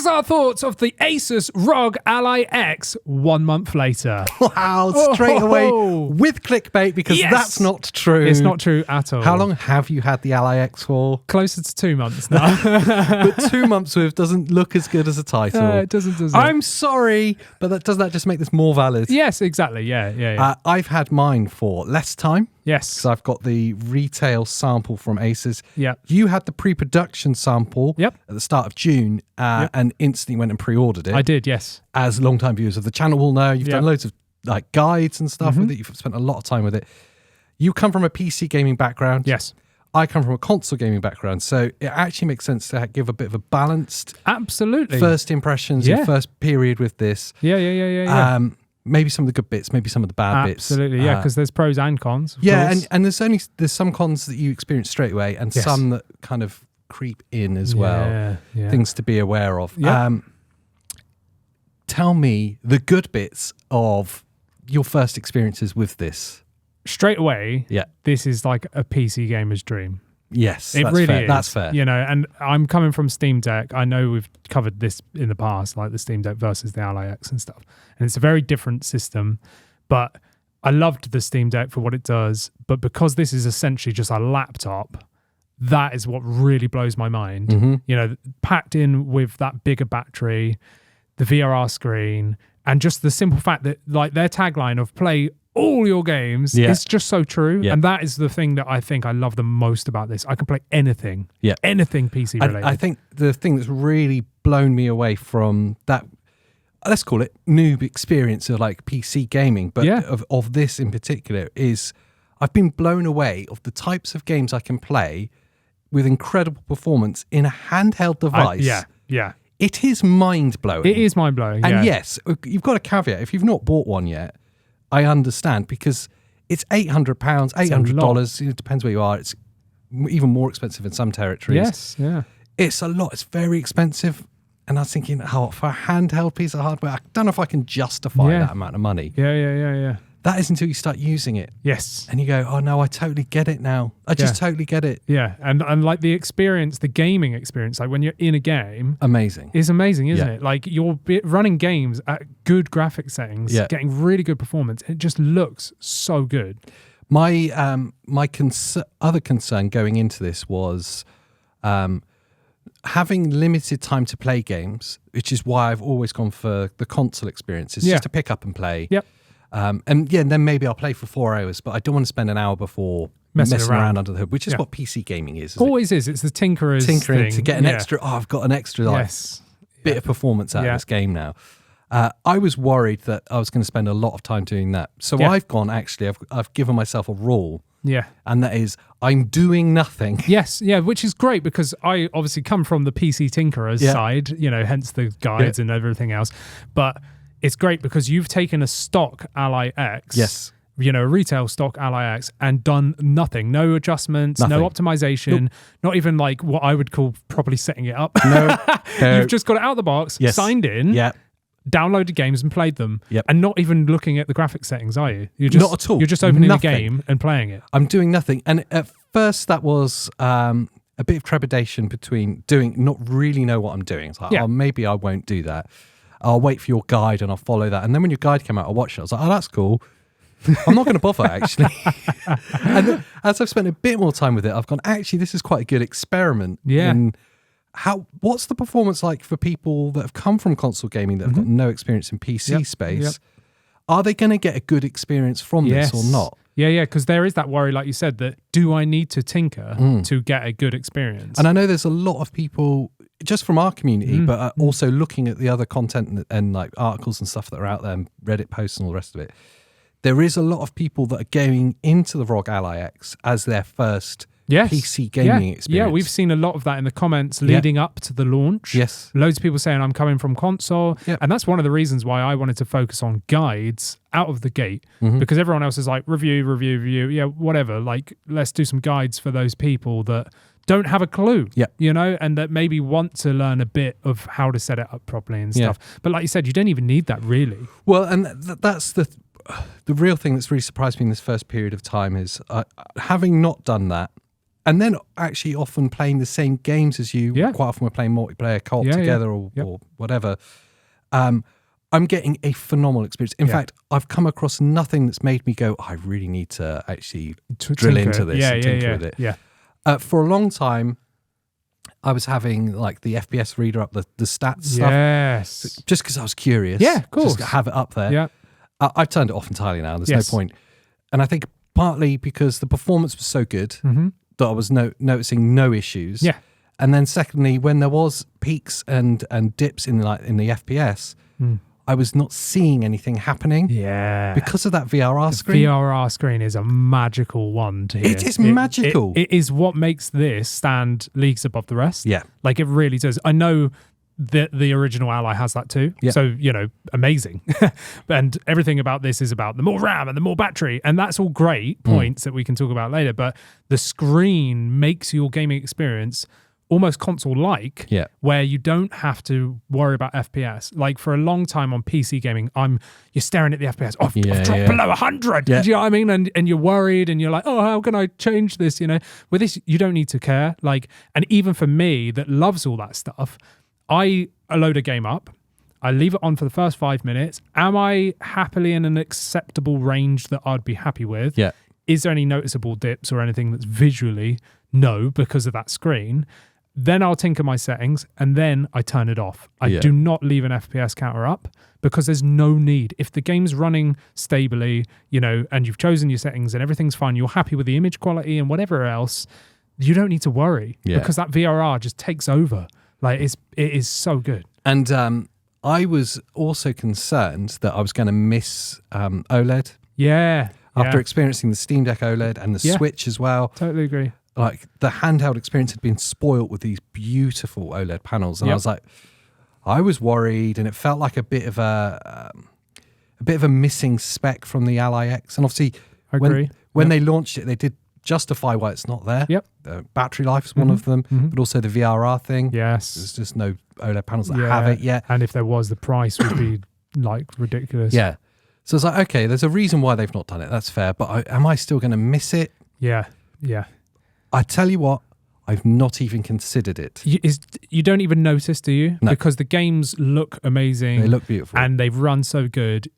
Here's our thoughts of the ASUS ROG Ally X 1 month later. Wow, straight away with clickbait, because that's not true. It's not true at all. How long have you had the Ally X for? Closer to 2 months now. But 2 months with doesn't look as good as a title. It doesn't. I'm sorry, but does that just make this more valid? Yes, exactly. Yeah. I've had mine for less time. Yes. So I've got the retail sample from ASUS. Yeah. You had the pre-production sample Yep. at the start of June and instantly went and pre-ordered it. I did, yes. As long-time viewers of the channel will know, you've done loads of like guides and stuff with it. You've spent a lot of time with it. You come from a PC gaming background. Yes. I come from a console gaming background. So it actually makes sense to give a bit of a balanced Absolutely. first impressions, your first period with this. Yeah. Maybe some of the good bits, maybe some of the bad bits. Absolutely, yeah, because there's pros and cons. Of course. And there's some cons that you experience straight away, and some that kind of creep in as well. Yeah. Things to be aware of. Yeah. Tell me the good bits of your first experiences with this. Straight away, Yeah. this is like a PC gamer's dream. Yes, It that's really fair. is. That's fair. You know, and I'm coming from Steam Deck. I know we've covered this in the past, like the Steam Deck versus the Ally X and stuff. And it's a very different system, but I loved the Steam Deck for what it does. But because this is essentially just a laptop, that is what really blows my mind. Mm-hmm. You know, packed in with that bigger battery, the VRR screen, and just the simple fact that like their tagline of play all your games is just so true. And that is the thing that I think I love the most about this. I can play anything. Anything PC related. I think the thing that's really blown me away from that, let's call it noob experience of like PC gaming, but of this in particular, is I've been blown away of the types of games I can play with incredible performance in a handheld device. It is mind-blowing. It is mind-blowing, And yes, you've got a caveat. If you've not bought one yet, I understand, because it's £800, $800. It depends where you are. It's even more expensive in some territories. Yes, yeah. It's a lot. It's very expensive. And I was thinking, for a handheld piece of hardware, I don't know if I can justify that amount of money. Yeah. That is until you start using it. Yes. And you go, oh no, I totally get it now. I just totally get it. Yeah. And like the experience, the gaming experience, like when you're in a game. Amazing. Is amazing, isn't it? Like you're running games at good graphic settings, getting really good performance. It just looks so good. My other concern going into this was having limited time to play games, which is why I've always gone for the console experience. It's just to pick up and play. Yep. And then maybe I'll play for 4 hours, but I don't want to spend an hour before messing around under the hood, which is what PC gaming is. Always is. It's the tinkerers tinkering thing. to get an extra. Oh, I've got an extra bit of performance out of this game now. I was worried that I was going to spend a lot of time doing that, so I've gone. Actually, I've given myself a rule. Yeah. And that is, I'm doing nothing. Yes, which is great, because I obviously come from the PC tinkerers side, you know, hence the guides and everything else. But it's great because you've taken a stock Ally X, you know, a retail stock Ally X, and done nothing. No adjustments, no optimization, not even like what I would call properly setting it up. No. You've just got it out of the box, signed in. Downloaded games and played them, and not even looking at the graphic settings, are you? You're just, not at all. You're just opening the game and playing it. I'm doing nothing. And at first that was a bit of trepidation between not really know what I'm doing. It's like, oh, maybe I won't do that. I'll wait for your guide and I'll follow that. And then when your guide came out, I watched it. I was like, oh, that's cool. I'm not going to bother, actually. And then, as I've spent a bit more time with it, I've gone, actually, this is quite a good experiment. What's the performance like for people that have come from console gaming that have got no experience in PC space? Are they going to get a good experience from this or not? Yeah, because there is that worry, like you said, that do I need to tinker to get a good experience? And I know there's a lot of people just from our community, but also looking at the other content and like articles and stuff that are out there and Reddit posts and all the rest of it. There is a lot of people that are going into the ROG Ally X as their first PC gaming experience. Yeah, we've seen a lot of that in the comments leading up to the launch. Yes. Loads of people saying, I'm coming from console. Yep. And that's one of the reasons why I wanted to focus on guides out of the gate, because everyone else is like, review. Yeah, whatever. Like, let's do some guides for those people that don't have a clue, you know, and that maybe want to learn a bit of how to set it up properly and stuff. But like you said, you don't even need that really. Well, and that's the real thing that's really surprised me in this first period of time is having not done that, and then actually often playing the same games as you. Yeah. Quite often we're playing multiplayer co-op together or whatever. I'm getting a phenomenal experience. In fact, I've come across nothing that's made me go, I really need to actually drill into this and tinker with it. Yeah. For a long time, I was having like the FPS reader up, the stats stuff. Yes. Just because I was curious. Yeah, of course. Just to have it up there. Yeah. I've turned it off entirely now. There's no point. And I think partly because the performance was so good that I was noticing no issues. Yeah. And then secondly, when there was peaks and dips in the FPS, I was not seeing anything happening. Yeah. Because of that VRR screen. VRR screen is a magical one to hear. It is magical. It is what makes this stand leagues above the rest. Yeah. Like it really does. I know that the original Ally has that too. Yeah. So, amazing. And everything about this is about the more RAM and the more battery. And that's all great points that we can talk about later. But the screen makes your gaming experience almost console-like, where you don't have to worry about FPS. Like for a long time on PC gaming, you're staring at the FPS. I've dropped below 100. Yeah. Do you know what I mean? And you're worried, and you're like, oh, how can I change this? With this, you don't need to care. Like, and even for me that loves all that stuff, I load a game up, I leave it on for the first 5 minutes. Am I happily in an acceptable range that I'd be happy with? Yeah. Is there any noticeable dips or anything that's visually no because of that screen? Then I'll tinker my settings and then I turn it off. I do not leave an FPS counter up because there's no need. If the game's running stably, and you've chosen your settings and everything's fine, you're happy with the image quality and whatever else, you don't need to worry because that VRR just takes over. Like it is so good. And I was also concerned that I was going to miss OLED. Yeah. After experiencing the Steam Deck OLED and the Switch as well. Totally agree. Like the handheld experience had been spoilt with these beautiful OLED panels, and I was like, I was worried, and it felt like a bit of a missing spec from the Ally X. And obviously, when they launched it, they did justify why it's not there. Yep. Battery life is one of them, but also the VRR thing. Yes. There's just no OLED panels that have it yet. And if there was, the price would be like ridiculous. Yeah. So it's like, okay, there's a reason why they've not done it. That's fair. But am I still going to miss it? Yeah. Yeah. I tell you what, I've not even considered it. You don't even notice, do you? No. Because the games look amazing. They look beautiful. And they've run so good.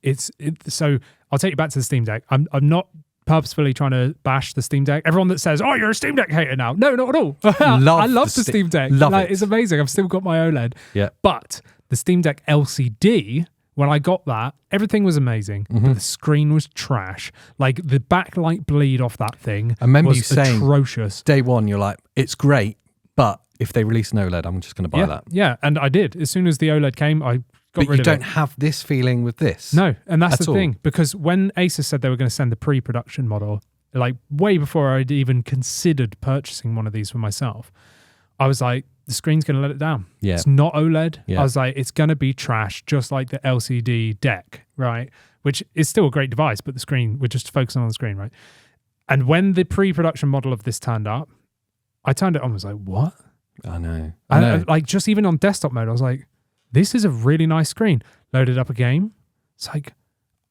So I'll take you back to the Steam Deck. I'm not purposefully trying to bash the Steam Deck. Everyone that says, oh, you're a Steam Deck hater now. No, not at all. I love the Steam Deck. It's amazing. I've still got my OLED. Yeah. But the Steam Deck LCD, when I got that, everything was amazing, but the screen was trash. Like the backlight bleed off that thing I remember was you saying atrocious. Day one, you're like, it's great, but if they release an OLED, I'm just going to buy that. Yeah, and I did. As soon as the OLED came, I got rid of it. But you don't have this feeling with this. No, and that's the thing. Because when ASUS said they were going to send the pre-production model, like way before I'd even considered purchasing one of these for myself, I was like, the screen's going to let it down. Yeah. It's not OLED. Yeah. I was like, it's going to be trash, just like the LCD deck, right? Which is still a great device, but the screen, we're just focusing on the screen, right? And when the pre-production model of this turned up, I turned it on and was like, what? I know. Like, just even on desktop mode, I was like, this is a really nice screen. Loaded up a game. It's like,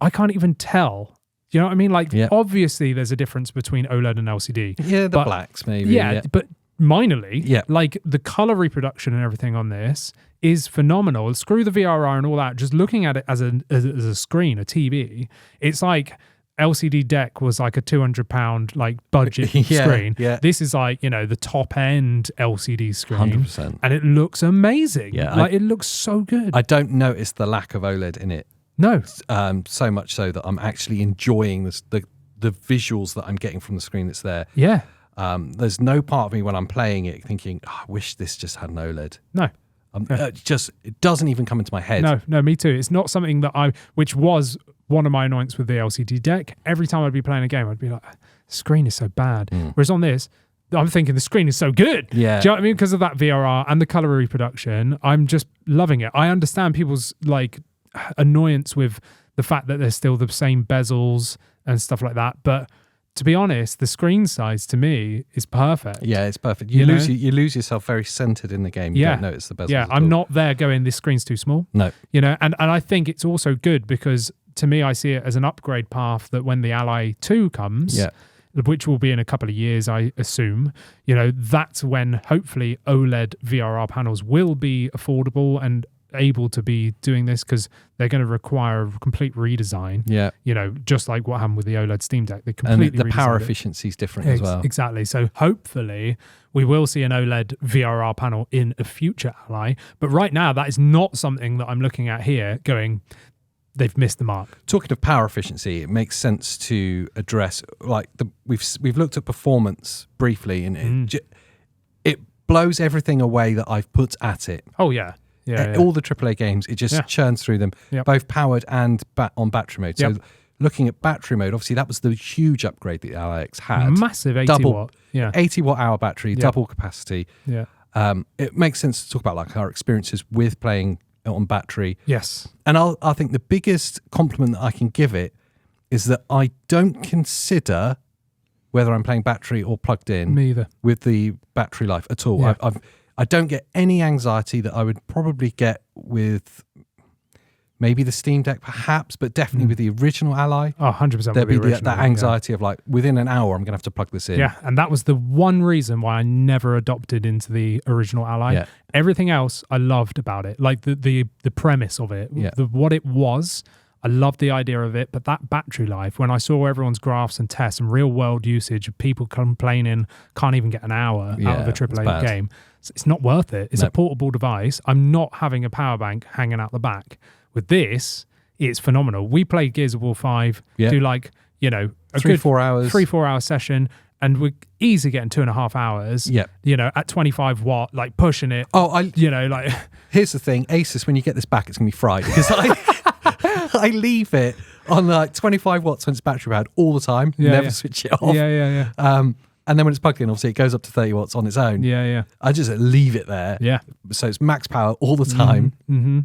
I can't even tell. You know what I mean? Like, obviously, there's a difference between OLED and LCD. Yeah, the blacks, maybe. Yeah, but minorly, like the color reproduction and everything on this is phenomenal. Screw the VRR and all that. Just looking at it as a screen, a TV, it's like LCD deck was like a £200 like budget screen. Yeah. This is like, the top end LCD screen. 100%. And it looks amazing. Yeah, it looks so good. I don't notice the lack of OLED in it. No. So much so that I'm actually enjoying the visuals that I'm getting from the screen that's there. Yeah. There's no part of me when I'm playing it thinking, I wish this just had an OLED. No. It doesn't even come into my head. No, me too. It's not something that which was one of my annoyances with the LCD deck. Every time I'd be playing a game, I'd be like, the screen is so bad. Whereas on this, I'm thinking the screen is so good. Yeah. Do you know what I mean? Because of that VRR and the color reproduction, I'm just loving it. I understand people's like annoyance with the fact that there's still the same bezels and stuff like that, but to be honest, the screen size to me is perfect. Yeah, it's perfect. You lose yourself very centered in the game. You don't notice the bezels. Yeah, I'm not there going, this screen's too small. No. And I think it's also good because to me, I see it as an upgrade path that when the Ally 2 comes, which will be in a couple of years, I assume, that's when hopefully OLED VRR panels will be affordable and able to be doing this, because they're going to require a complete redesign. Yeah. Just like what happened with the OLED Steam Deck. They completely and the power redesigned it. efficiency is different as well. Exactly. So hopefully we will see an OLED VRR panel in a future Ally. But right now, that is not something that I'm looking at here going, they've missed the mark. Talking of power efficiency, it makes sense to address, like, we've looked at performance briefly, and it blows everything away that I've put at it. Oh, yeah. Yeah. All the AAA games, it just churns through them, both powered and on battery mode. So looking at battery mode, obviously that was the huge upgrade that the Ally X had. Massive 80 watt. Yeah. 80 watt hour battery, double capacity. Yeah. It makes sense to talk about like our experiences with playing on battery. Yes. And I think the biggest compliment that I can give it is that I don't consider whether I'm playing battery or plugged in Me either. with the battery life at all. Yeah. I don't get any anxiety that I would probably get with maybe the Steam Deck perhaps, but definitely with the original Ally. Oh, 100% There'd be original, that anxiety of like, within an hour, I'm going to have to plug this in. Yeah, and that was the one reason why I never adopted into the original Ally. Yeah. Everything else I loved about it, like the premise of it, what it was. I loved the idea of it, but that battery life, when I saw everyone's graphs and tests and real world usage of people complaining can't even get an hour out of a AAA game, it's not worth it. It's a portable device. I'm not having a power bank hanging out the back. With this, it's phenomenal. We played Gears of War 5, do like, a 3-4 hours. 3-4 hour session, and we're easily getting 2.5 hours. Yeah. At 25 watt, like pushing it. Here's the thing, ASUS, when you get this back, it's gonna be fried because I leave it on like 25 watts when it's battery powered all the time. Never switch it off. Yeah. And then when it's plugged in, obviously it goes up to 30 watts on its own. Yeah. I just leave it there. Yeah. So it's max power all the time. Mm-hmm.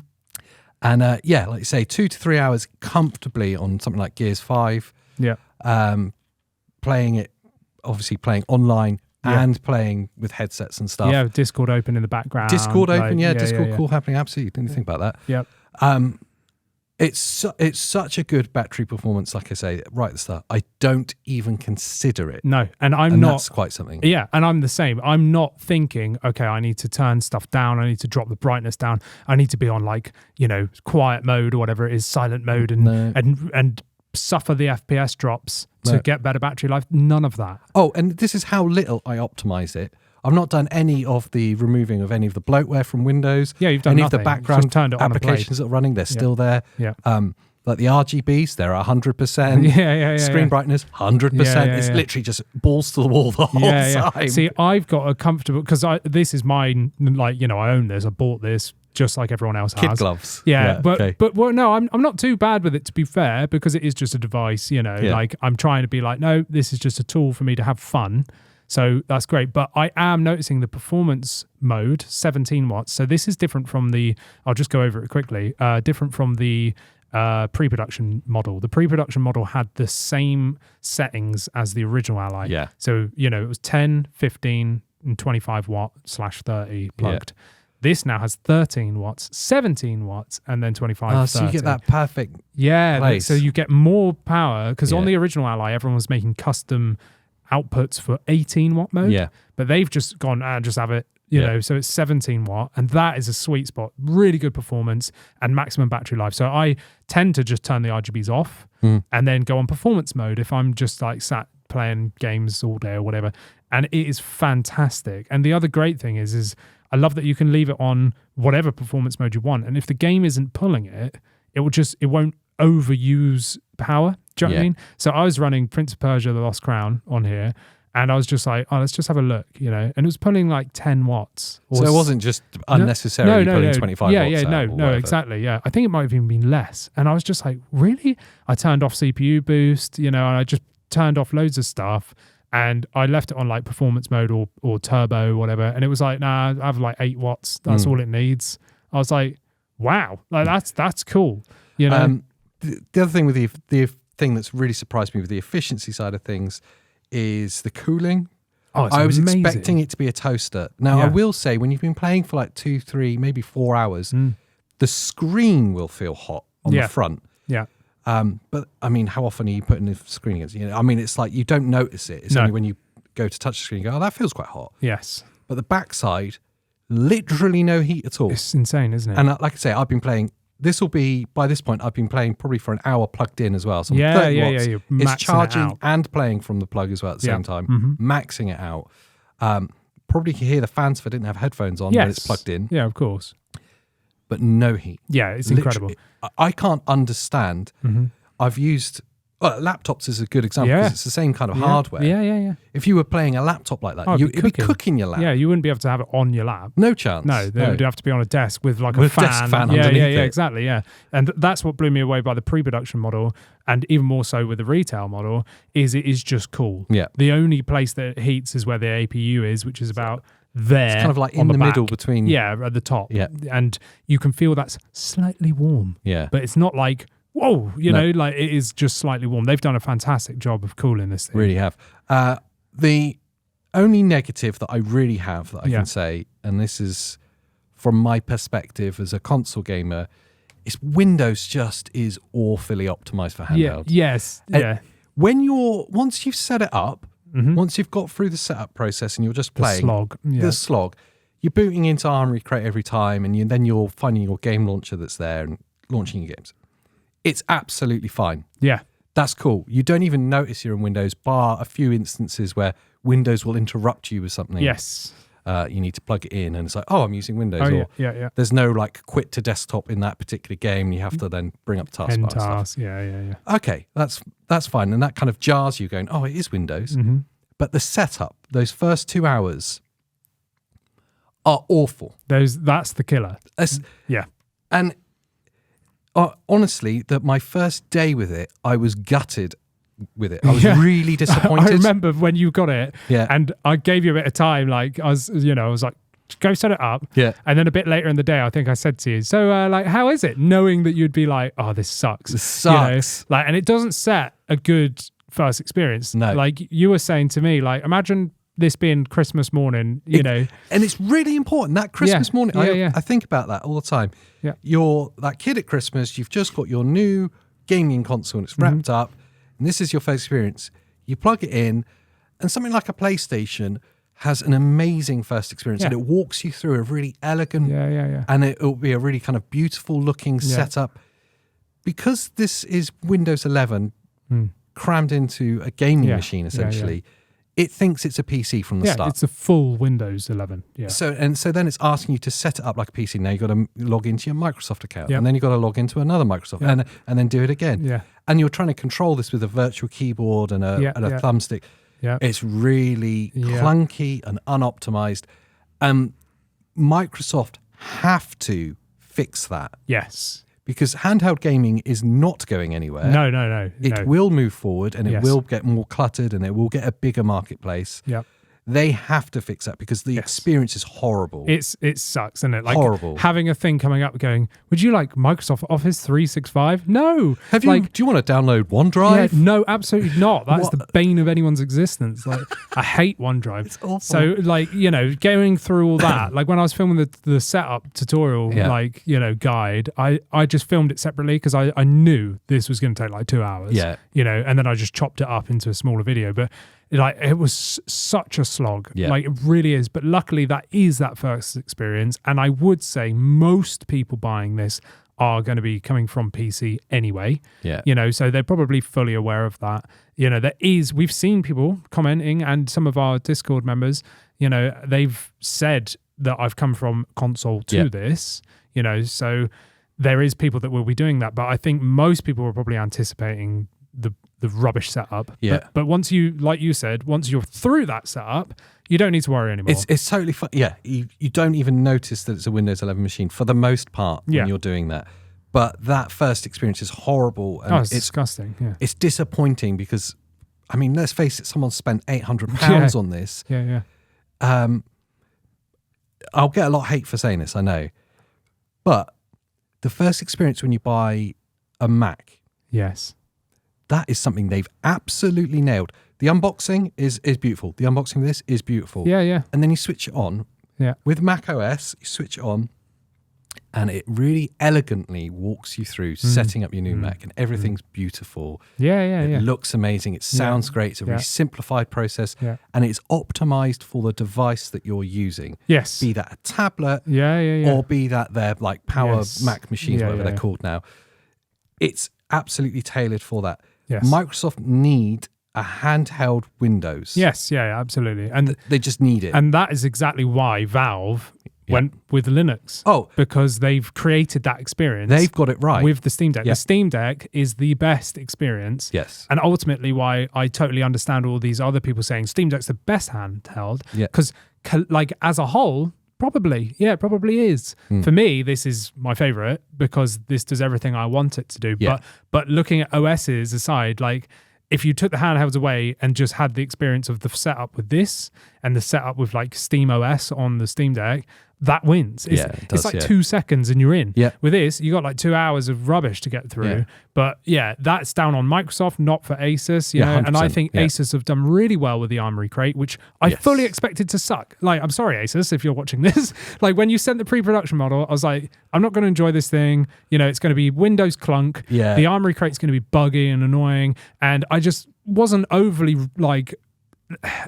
And like you say, 2 to 3 hours comfortably on something like Gears 5. Yeah. Playing online and playing with headsets and stuff. Yeah, Discord open in the background. Discord open, Discord call happening. Absolutely. Didn't think about that. Yep. It's such a good battery performance, like I say, right at the start. I don't even consider it. No, and that's quite something. Yeah, and I'm the same. I'm not thinking, okay, I need to turn stuff down. I need to drop the brightness down. I need to be on like, quiet mode or whatever it is, silent mode, and suffer the FPS drops to get better battery life. None of that. Oh, and this is how little I optimize it. I've not done any of the removing of any of the bloatware from Windows. Yeah, you've done any nothing. of the background turned it on applications that are running. They're still there. Yeah. Like the RGBs, they're 100%. Yeah. Screen brightness, 100%. It's literally just balls to the wall the whole time. See, I've got a comfortable, because this is mine. Like, I own this. I bought this just like everyone else has. Kid gloves. But no, I'm not too bad with it, to be fair, because it is just a device. Like I'm trying to be like, no, this is just a tool for me to have fun. So that's great. But I am noticing the performance mode, 17 watts. So this is different from I'll just go over it quickly, different from the pre-production model. The pre-production model had the same settings as the original Ally. Yeah. So, it was 10, 15, and 25 watt /30 plugged. Yeah. This now has 13 watts, 17 watts, and then 25, 30. So you get that perfect place. So you get more power, because on the original Ally, everyone was making custom outputs for 18 watt mode. Yeah. But they've just gone, just have it, so it's 17 watt, and that is a sweet spot. Really good performance and maximum battery life. So I tend to just turn the RGBs off and then go on performance mode if I'm just like sat playing games all day or whatever. And it is fantastic. And the other great thing is I love that you can leave it on whatever performance mode you want. And if the game isn't pulling it, it won't overuse power. Do you know what I mean? So I was running Prince of Persia: The Lost Crown on here, and I was just like, let's just have a look, and it was pulling like 10 watts. So it wasn't just unnecessarily pulling 25 watts. No, exactly. Yeah. I think it might have even been less. And I was just like, really? I turned off CPU boost, and I just turned off loads of stuff. And I left it on like performance mode or turbo, whatever. And it was like, nah, I have like 8 watts. That's all it needs. I was like, wow, like that's cool. The other thing with the thing that's really surprised me with the efficiency side of things is the cooling. Oh, it's I was amazing. expecting it to be a toaster. Now, I will say, when you've been playing for like 2, 3, maybe 4 hours, the screen will feel hot on the front. Yeah. But I mean, how often are you putting the screen against? I mean, it's like you don't notice it. It's only when you go to touch the screen, you go, oh, that feels quite hot. Yes. But the backside, literally no heat at all. It's insane, isn't it? And like I say, I've been playing. This will be, by this point, I've been playing probably for an hour plugged in as well. So yeah. You're it's charging it and playing from the plug as well at the same time, maxing it out. Probably can hear the fans if I didn't have headphones on when it's plugged in. Yeah, of course. But no heat. Yeah, it's incredible. I can't understand. I've used laptops is a good example because it's the same kind of hardware. Yeah. If you were playing a laptop like that, it'd be cooking your lap. Yeah, you wouldn't be able to have it on your lap. No chance. No, it would have to be on a desk with like a fan. Desk fan underneath it. Exactly. Yeah, and that's what blew me away by the pre-production model, and even more so with the retail model. Is it is just cool. Yeah. The only place that it heats is where the APU is, which is about there. It's kind of like in the middle between. Yeah, at the top. Yeah, and you can feel that's slightly warm. Yeah, but it's not like. Whoa, you know, like it is just slightly warm. They've done a fantastic job of cooling this thing. Really have. The only negative that I really have that I can say, and this is from my perspective as a console gamer, is Windows just is awfully optimized for handheld. Yes. Once you've set it up, once you've got through the setup process and you're just playing the slog, you're booting into Armoury Crate every time, and then you're finding your game launcher that's there and launching your games. It's absolutely fine. Yeah. That's cool. You don't even notice you're in Windows, bar a few instances where Windows will interrupt you with something. Yes. You need to plug it in, and it's like, oh, I'm using Windows. Oh, yeah. There's no like quit to desktop in that particular game. You have to then bring up taskbar and stuff. Yeah. Okay, that's fine. And that kind of jars you going, oh, it is Windows. But the setup, those first 2 hours are awful. That's the killer. Yeah. And honestly, my first day with it, I was gutted with it. I was really disappointed. I remember when you got it, Yeah. and I gave you a bit of time. Like I was like, go set it up. Yeah. And then a bit later in the day, I think I said to you, so like, how is it? Knowing that you'd be like, oh, this sucks. This sucks. Like, and it doesn't set a good first experience. No. Like you were saying to me, like, imagine this being Christmas morning, you know. And it's really important, that Christmas morning. I think about that all the time. Yeah. You're that kid at Christmas, you've just got your new gaming console and it's wrapped up, and this is your first experience. You plug it in, and something like a PlayStation has an amazing first experience, and it walks you through a really elegant, and it will be a really kind of beautiful looking setup. Because this is Windows 11 crammed into a gaming machine, essentially, it thinks it's a PC from the start. It's a full Windows 11. Yeah. So then it's asking you to set it up like a PC. Now you've got to log into your Microsoft account, and then you've got to log into another Microsoft, and then do it again. Yeah. And you're trying to control this with a virtual keyboard and a thumbstick. Yeah. It's really clunky and unoptimized. Microsoft have to fix that. Yes. Because handheld gaming is not going anywhere. No. It will move forward, and it will get more cluttered, and it will get a bigger marketplace. Yep. They have to fix that because the experience is horrible. It sucks, isn't it? Like horrible. Having a thing coming up going, would you like Microsoft Office 365? No. Have you? Do you want to download OneDrive? Yeah, no, absolutely not. That's the bane of anyone's existence. Like, I hate OneDrive. It's awful. So, like, going through all that, like when I was filming the setup tutorial, guide, I just filmed it separately because I knew this was going to take like 2 hours. Yeah. And then I just chopped it up into a smaller video, but. Like, it was such a slog. Yeah. Like, it really is. But luckily, that is that first experience. And I would say most people buying this are going to be coming from PC anyway. Yeah. So they're probably fully aware of that. We've seen people commenting, and some of our Discord members, they've said that I've come from console to this, so there is people that will be doing that. But I think most people are probably anticipating the rubbish setup. Yeah. But once you, like you said, once you're through that setup, you don't need to worry anymore. It's totally fun. Yeah. You don't even notice that it's a Windows 11 machine for the most part when you're doing that. But that first experience is horrible. And it's disgusting. Yeah. It's disappointing because, I mean, let's face it, someone spent £800 on this. Yeah. I'll get a lot of hate for saying this, I know. But the first experience when you buy a Mac. Yes. That is something they've absolutely nailed. The unboxing is beautiful. The unboxing of this is beautiful. Yeah. And then you switch it on. Yeah. With Mac OS, you switch it on. And it really elegantly walks you through setting up your new Mac, and everything's beautiful. It looks amazing. It sounds great. It's a really simplified process, and it's optimized for the device that you're using. Yes. Be that a tablet, or be that their like power Mac machines, whatever they're called now. It's absolutely tailored for that. Yes. Microsoft need a handheld Windows. Yes, absolutely. And they just need it. And that is exactly why Valve went with Linux. Because they've created that experience. They've got it right. With the Steam Deck. The Steam Deck is the best experience. Yes. And ultimately why I totally understand all these other people saying Steam Deck's the best handheld. Because like as a whole, probably is. For me, this is my favorite because this does everything I want it to do. But looking at OSs aside, like if you took the handhelds away and just had the experience of the setup with this and the setup with like Steam OS on the Steam Deck, that wins. It's like 2 seconds and you're in. With this, you got like 2 hours of rubbish to get through. But that's down on Microsoft, not for ASUS. You know, and I think ASUS have done really well with the Armoury Crate, which I fully expected to suck. Like, I'm sorry, ASUS, if you're watching this. Like, when you sent the pre-production model, I was like, I'm not going to enjoy this thing. You know, it's going to be Windows clunk. The Armoury Crate's going to be buggy and annoying. And I just wasn't overly like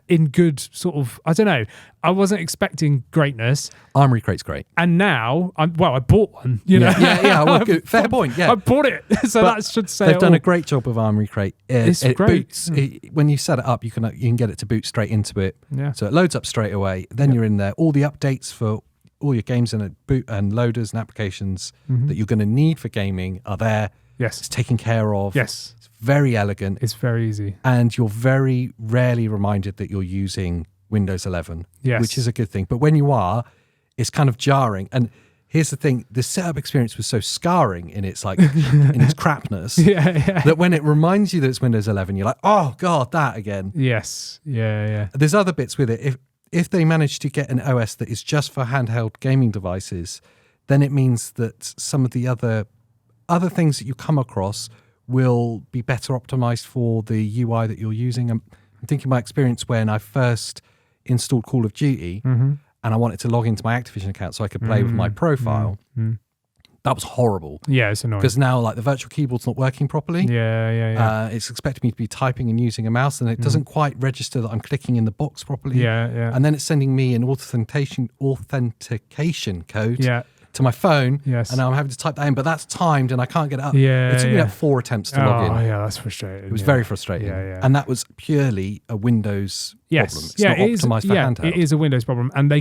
in good sort of, I don't know, I wasn't expecting greatness. Armoury Crate's great. And now, I bought one, you know. Well, fair point, I bought it. So but that should say they've done a great job with Armoury Crate. It's great. Boots, when you set it up, you can get it to boot straight into it. So it loads up straight away. Then you're in there. All the updates for all your games and boot and loaders and applications that you're going to need for gaming are there. It's taken care of. It's very elegant. It's very easy. And you're very rarely reminded that you're using Windows 11, which is a good thing. But when you are, it's kind of jarring. And here's the thing, the setup experience was so scarring in its like in its crapness that when it reminds you that it's Windows 11, you're like, oh God, that again. There's other bits with it. If they manage to get an OS that is just for handheld gaming devices, then it means that some of the other things that you come across will be better optimized for the UI that you're using. I'm thinking my experience when I first installed Call of Duty and I wanted to log into my Activision account so I could play with my profile. That was horrible. It's annoying. Because now like the virtual keyboard's not working properly. It's expecting me to be typing and using a mouse and it doesn't quite register that I'm clicking in the box properly. And then it's sending me an authentication code to my phone, and now I'm having to type that in, but that's timed and I can't get it up. It took me like 4 attempts to log in. That's frustrating. It was very frustrating. And that was purely a Windows problem. It's not optimized for handheld. It is a Windows problem. And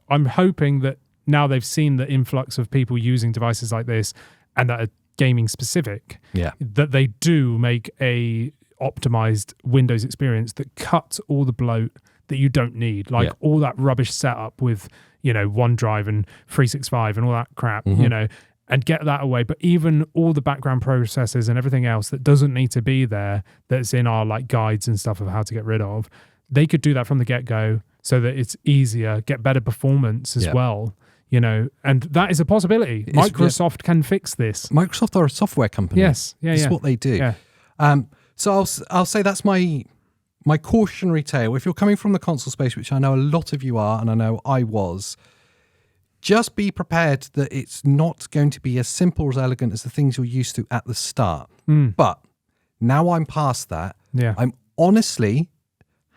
I'm hoping that now they've seen the influx of people using devices like this and that are gaming specific, that they do make a optimized Windows experience that cuts all the bloat that you don't need, like all that rubbish setup with, you know, OneDrive and 365 and all that crap, you know, and get that away. But even all the background processes and everything else that doesn't need to be there, that's in our like guides and stuff of how to get rid of, they could do that from the get-go so that it's easier, get better performance as well, you know, and that is a possibility. Microsoft can fix this. Microsoft are a software company. That's what they do. So I'll say that's my cautionary tale. If you're coming from the console space, which I know a lot of you are, and I know I was, just be prepared that it's not going to be as simple or as elegant as the things you're used to at the start. But now I'm past that. I'm honestly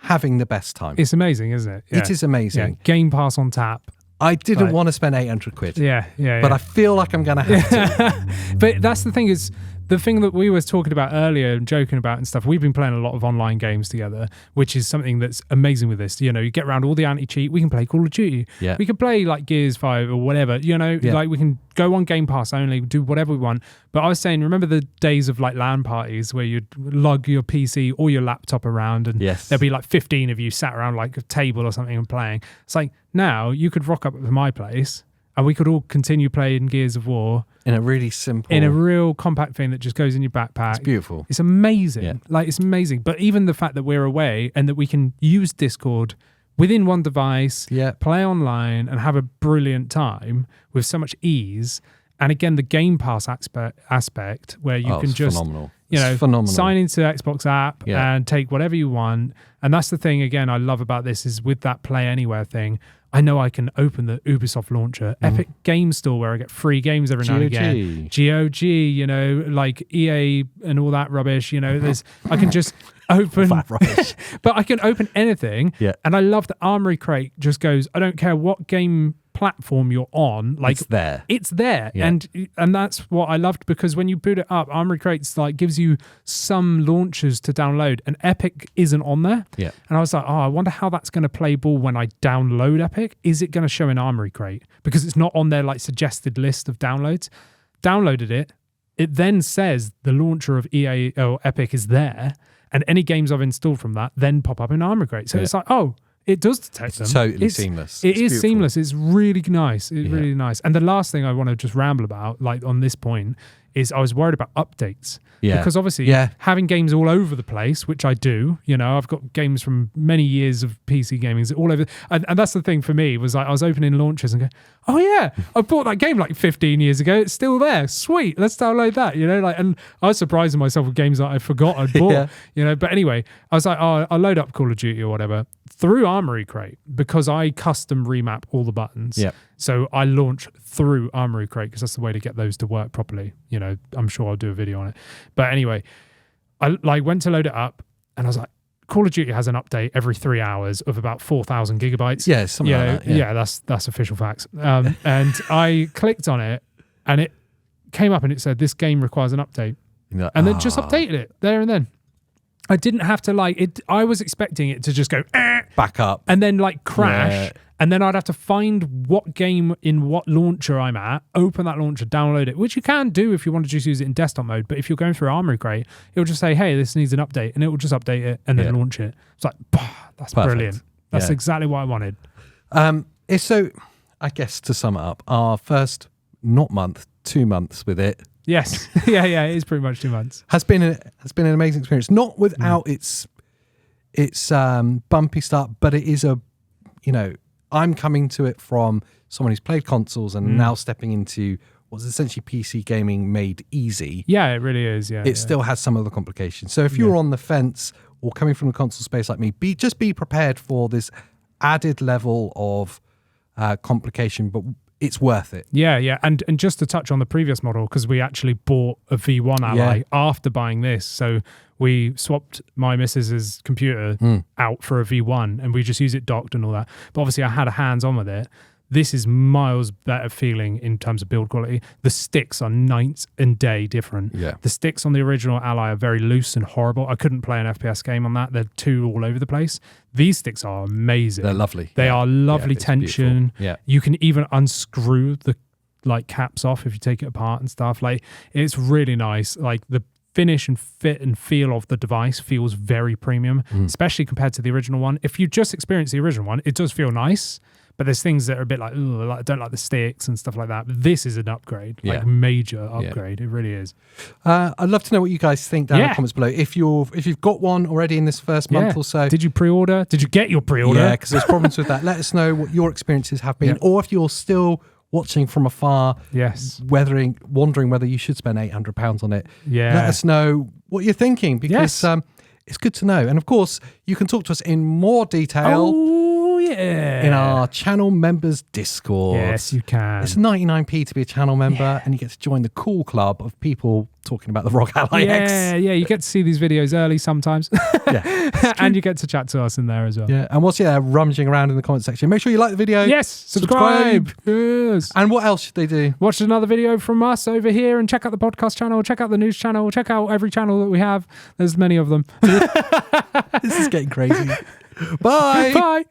having the best time. It's amazing, isn't it? It is amazing. Game Pass on tap. I didn't want to spend 800 quid. But I feel like I'm going to have to. But that's the thing is, the thing that we were talking about earlier and joking about and stuff, we've been playing a lot of online games together, which is something that's amazing with this. You know, you get around all the anti-cheat, we can play Call of Duty. We can play like Gears 5 or whatever, you know, like we can go on Game Pass only, do whatever we want. But I was saying, remember the days of like LAN parties where you'd lug your PC or your laptop around and there'd be like 15 of you sat around like a table or something and playing. It's like now you could rock up at my place and we could all continue playing Gears of War. In a really simple... In a real compact thing that just goes in your backpack. It's beautiful. It's amazing. Like, it's amazing. But even the fact that we're away and that we can use Discord within one device, play online and have a brilliant time with so much ease. And again, the Game Pass aspect where you can just... phenomenal. You know, sign into Xbox app and take whatever you want. And that's the thing, again, I love about this is with that Play Anywhere thing, I know I can open the Ubisoft launcher, Epic Game Store where I get free games every now and again, GOG, you know, like EA and all that rubbish. You know, I can just open, but I can open anything. Yeah. And I love that Armoury Crate just goes, I don't care what game platform you're on, like it's there. Yeah. And that's what I loved, because when you boot it up, Armoury Crate's like gives you some launchers to download, and Epic isn't on there. Yeah. And I was like, I wonder how that's going to play ball when I download Epic. Is it going to show in Armoury Crate? Because it's not on their like suggested list of downloads. Downloaded it. It then says the launcher of EA or Epic is there, and any games I've installed from that then pop up in Armoury Crate. So it's like, it does detect them. Totally seamless. It is seamless. It's really nice. It's really nice. And the last thing I want to just ramble about, like on this point, is I was worried about updates. Yeah. Because obviously having games all over the place, which I do, you know, I've got games from many years of PC gaming all over. And that's the thing for me, was like I was opening launchers and go, oh yeah, I bought that game like 15 years ago. It's still there. Sweet. Let's download that, you know, like, and I was surprising myself with games that I forgot I'd bought, you know, but anyway, I was like, I'll load up Call of Duty or whatever through Armoury Crate, because I custom remap all the buttons. Yeah. So I launch through Armoury Crate because that's the way to get those to work properly. You know, I'm sure I'll do a video on it. But anyway, I like went to load it up and I was like, Call of Duty has an update every 3 hours of about 4,000 gigabytes. Yeah, something like that. Yeah, that's official facts. And I clicked on it and it came up and it said, this game requires an update. And then just updated it there and then. I didn't have to like it. I was expecting it to just go back up and then like crash, and then I'd have to find what game in what launcher I'm at, open that launcher, download it, which you can do if you want to just use it in desktop mode. But if you're going through Armoury Crate, it will just say, "Hey, this needs an update," and it will just update it and then launch it. It's like, that's perfect. Brilliant. That's exactly what I wanted. So, I guess to sum it up, our first 2 months with it. Yes. yeah, it is pretty much 2 months. Has been an amazing experience. Not without its bumpy start, but it is I'm coming to it from someone who's played consoles and now stepping into what's essentially PC gaming made easy. Yeah, it really is. Yeah. It still has some of the complications. So if you're on the fence or coming from the console space like me, be prepared for this added level of complication, but it's worth it. Yeah. And just to touch on the previous model, because we actually bought a V1 Ally after buying this. So we swapped my missus's computer out for a V1 and we just use it docked and all that. But obviously I had a hands-on with it. This is miles better feeling in terms of build quality. The sticks are night and day different. Yeah. The sticks on the original Ally are very loose and horrible. I couldn't play an FPS game on that. They're too all over the place. These sticks are amazing. They're lovely. They are lovely tension. Yeah. You can even unscrew the like caps off if you take it apart and stuff. Like, it's really nice. Like, the finish and fit and feel of the device feels very premium, especially compared to the original one. If you just experience the original one, it does feel nice. But there's things that are a bit like, I don't like the sticks and stuff like that. But this is an upgrade, like major upgrade. It really is. I'd love to know what you guys think down in the comments below. If you've got one already in this first month or so. Did you pre-order? Did you get your pre-order? Yeah, because there's problems with that. Let us know what your experiences have been. Or if you're still watching from afar, wondering whether you should spend £800 on it. Yeah. Let us know what you're thinking, because it's good to know. And of course, you can talk to us in more detail. In our channel members Discord. Yes, you can. It's 99p to be a channel member, and you get to join the cool club of people talking about the ROG Ally X. Yeah, you get to see these videos early sometimes. And you get to chat to us in there as well. Yeah, and whilst you're there rummaging around in the comment section, make sure you like the video. Yes, subscribe. Yes. And what else should they do? Watch another video from us over here and check out the podcast channel, check out the news channel, check out every channel that we have. There's many of them. This is getting crazy. Bye. Bye.